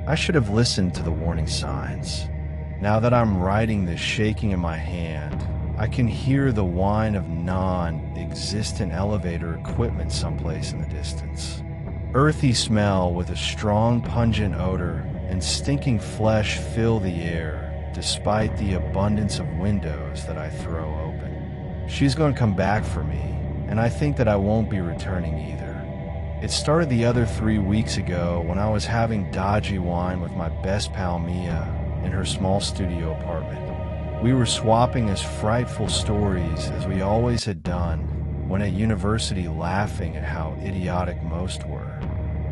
I should have listened to the warning signs. Now that I'm writing this shaking in my hand, I can hear the whine of non-existent elevator equipment someplace in the distance. Earthy smell with a strong pungent odor and stinking flesh fill the air, despite the abundance of windows that I throw open. She's going to come back for me, and I think that I won't be returning either. It started the other 3 weeks ago when I was having dodgy wine with my best pal Mia in her small studio apartment. We were swapping as frightful stories as we always had done when at university, laughing at how idiotic most were.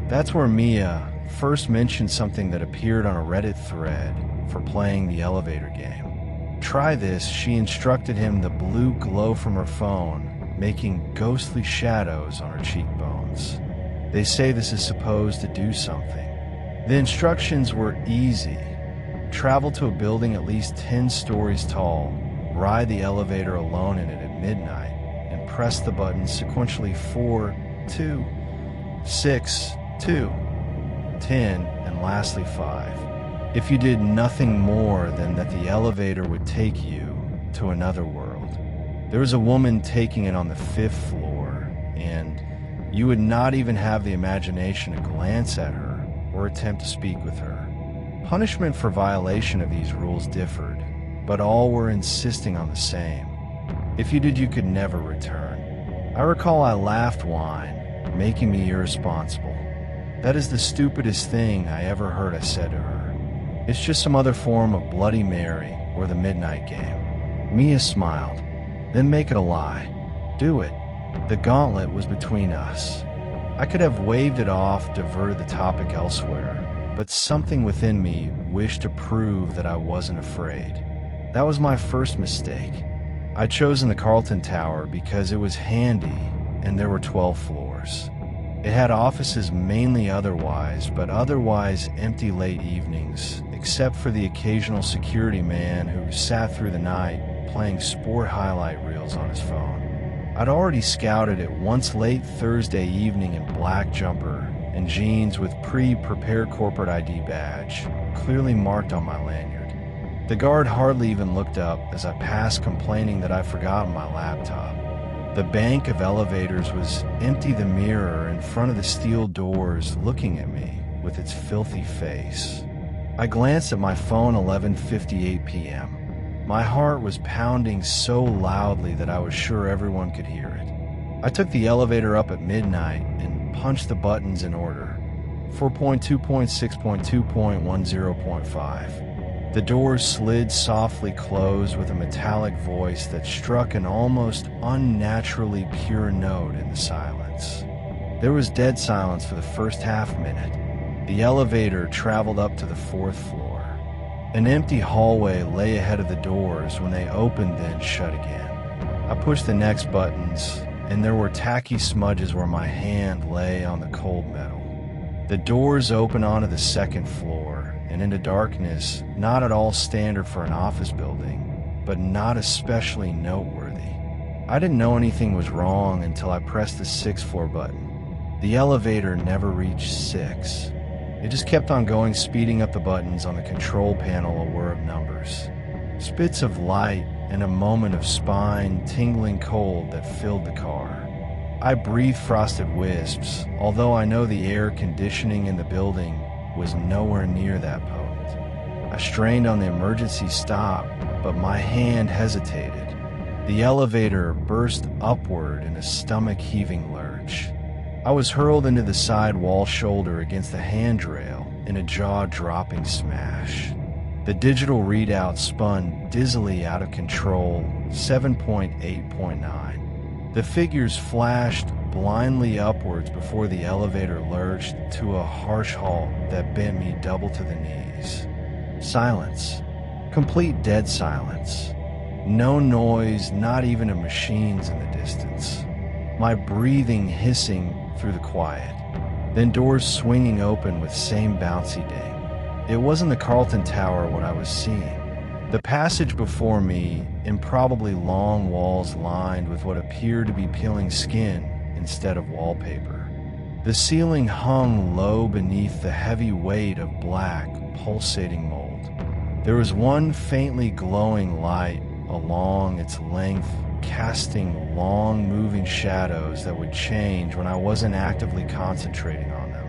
That's where Mia first mentioned something that appeared on a Reddit thread for playing the elevator game. Try this, she instructed him, the blue glow from her phone, making ghostly shadows on her cheekbones. They say this is supposed to do something. The instructions were easy. Travel to a building at least 10 stories tall, ride the elevator alone in it at midnight, and press the buttons sequentially 4, 2, 6, 2, 10, and lastly 5. If you did nothing more than that, the elevator would take you to another world. There was a woman taking it on the 5th floor, and you would not even have the imagination to glance at her or attempt to speak with her. Punishment for violation of these rules differed, but all were insisting on the same. If you did, you could never return. I recall I laughed whine, making me irresponsible. That is the stupidest thing I ever heard I said to her. It's just some other form of Bloody Mary or the Midnight Game. Mia smiled. Then make it a lie. Do it. The gauntlet was between us. I could have waved it off, diverted the topic elsewhere, but something within me wished to prove that I wasn't afraid. That was my first mistake. I'd chosen the Carlton Tower because it was handy and there were 12 floors. It had offices mainly otherwise, but otherwise empty late evenings, except for the occasional security man who sat through the night playing sport highlight reels on his phone. I'd already scouted it once late Thursday evening in black jumper and jeans with pre-prepared corporate ID badge, clearly marked on my lanyard. The guard hardly even looked up as I passed, complaining that I'd forgotten my laptop. The bank of elevators was empty, the mirror in front of the steel doors looking at me with its filthy face. I glanced at my phone, 11:58 p.m. My heart was pounding so loudly that I was sure everyone could hear it. I took the elevator up at midnight and punched the buttons in order. 4.2.6.2.10.5. The doors slid softly closed with a metallic voice that struck an almost unnaturally pure note in the silence. There was dead silence for the first half minute. The elevator traveled up to the 4th floor. An empty hallway lay ahead of the doors when they opened, then shut again. I pushed the next buttons, and there were tacky smudges where my hand lay on the cold metal. The doors opened onto the 2nd floor, and into darkness, not at all standard for an office building, but not especially noteworthy. I didn't know anything was wrong until I pressed the 6th floor button. The elevator never reached 6. It just kept on going, speeding up the buttons on the control panel, a whir of numbers. Spits of light and a moment of spine-tingling cold that filled the car. I breathed frosted wisps, although I know the air conditioning in the building was nowhere near that potent. I strained on the emergency stop, but my hand hesitated. The elevator burst upward in a stomach-heaving lurch. I was hurled into the side wall, shoulder against the handrail in a jaw-dropping smash. The digital readout spun dizzily out of control, 7.8.9. The figures flashed blindly upwards before the elevator lurched to a harsh halt that bent me double to the knees. Silence. Complete dead silence. No noise, not even of machines in the distance. My breathing hissing through the quiet. Then doors swinging open with same bouncy ding. It wasn't the Carlton Tower what I was seeing. The passage before me, improbably long walls lined with what appeared to be peeling skin instead of wallpaper. The ceiling hung low beneath the heavy weight of black, pulsating mold. There was one faintly glowing light along its length, casting long, moving shadows that would change when I wasn't actively concentrating on them.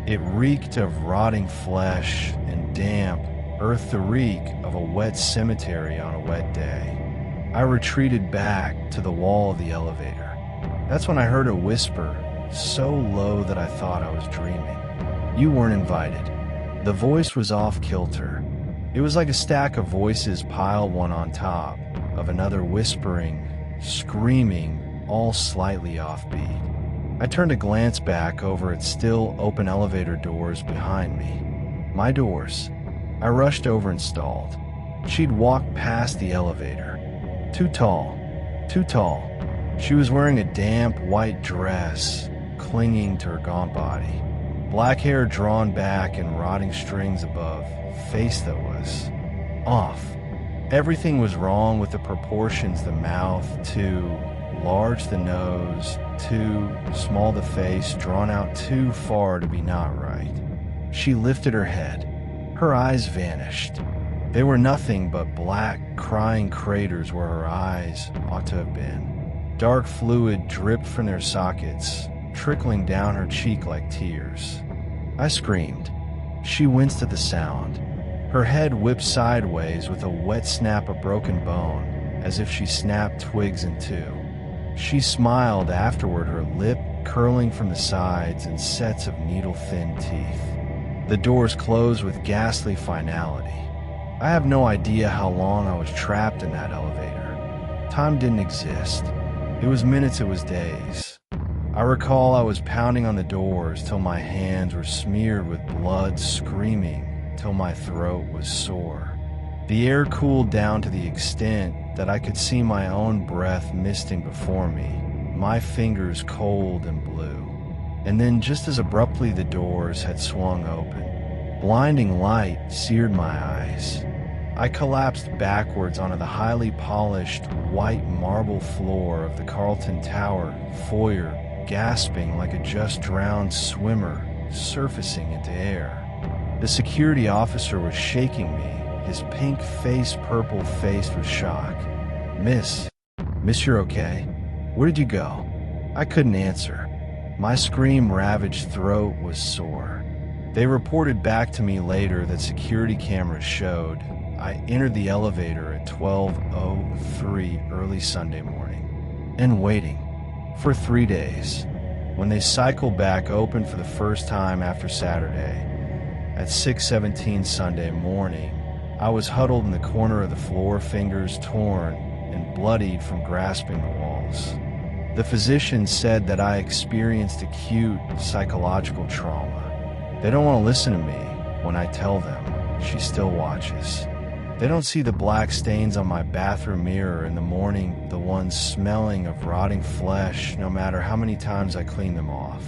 It reeked of rotting flesh and damp, earth, the reek of a wet cemetery on a wet day. I retreated back to the wall of the elevator. That's when I heard a whisper, so low that I thought I was dreaming. "You weren't invited." The voice was off kilter. It was like a stack of voices piled one on top of another, whispering, screaming, all slightly offbeat. I turned to glance back over at still open elevator doors behind me. My doors. I rushed over and stalled. She'd walked past the elevator. Too tall. Too tall. She was wearing a damp white dress, clinging to her gaunt body. Black hair drawn back in rotting strings above, face that was off. Everything was wrong with the proportions: the mouth, too large, the nose, too small, the face drawn out too far to be not right. She lifted her head. Her eyes vanished. They were nothing but black, crying craters where her eyes ought to have been. Dark fluid dripped from their sockets, trickling down her cheek like tears. I screamed. She winced at the sound. Her head whipped sideways with a wet snap of broken bone, as if she snapped twigs in two. She smiled afterward, her lip curling from the sides in sets of needle-thin teeth. The doors closed with ghastly finality. I have no idea how long I was trapped in that elevator. Time didn't exist. It was minutes, it was days. I recall I was pounding on the doors till my hands were smeared with blood, screaming till my throat was sore. The air cooled down to the extent that I could see my own breath misting before me, my fingers cold and blue. And then, just as abruptly, the doors had swung open. Blinding light seared my eyes. I collapsed backwards onto the highly polished white marble floor of the Carlton Tower foyer, gasping like a just-drowned swimmer surfacing into air. The security officer was shaking me, his pink face purple-faced with shock. Miss, you're okay? Where did you go?" I couldn't answer. My scream-ravaged throat was sore. They reported back to me later that security cameras showed I entered the elevator at 12:03 early Sunday morning, and waiting for 3 days. When they cycled back open for the first time after Saturday, at 6:17 Sunday morning, I was huddled in the corner of the floor, fingers torn and bloodied from grasping the walls. The physician said that I experienced acute psychological trauma. They don't want to listen to me when I tell them. She still watches. They don't see the black stains on my bathroom mirror in the morning, the ones smelling of rotting flesh no matter how many times I clean them off.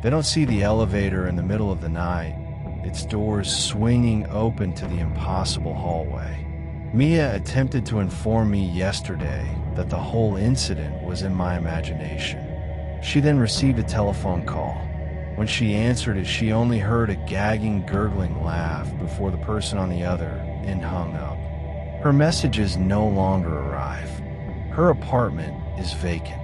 They don't see the elevator in the middle of the night, its doors swinging open to the impossible hallway. Mia attempted to inform me yesterday that the whole incident was in my imagination. She then received a telephone call. When she answered it, she only heard a gagging, gurgling laugh before the person on the other end hung up. Her messages no longer arrive. Her apartment is vacant.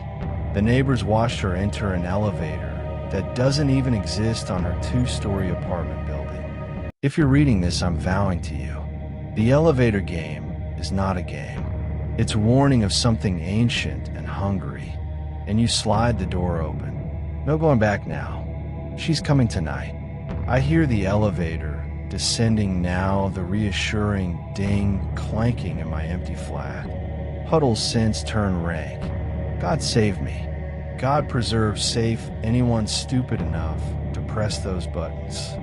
The neighbors watched her enter an elevator that doesn't even exist on her 2-story apartment building. If you're reading this, I'm vowing to you, the elevator game is not a game. It's a warning of something ancient and hungry, and you slide the door open. No going back now. She's coming tonight. I hear the elevator descending now, the reassuring ding clanking in my empty flat. Huddle's since turned rank. God save me. God preserve safe anyone stupid enough to press those buttons.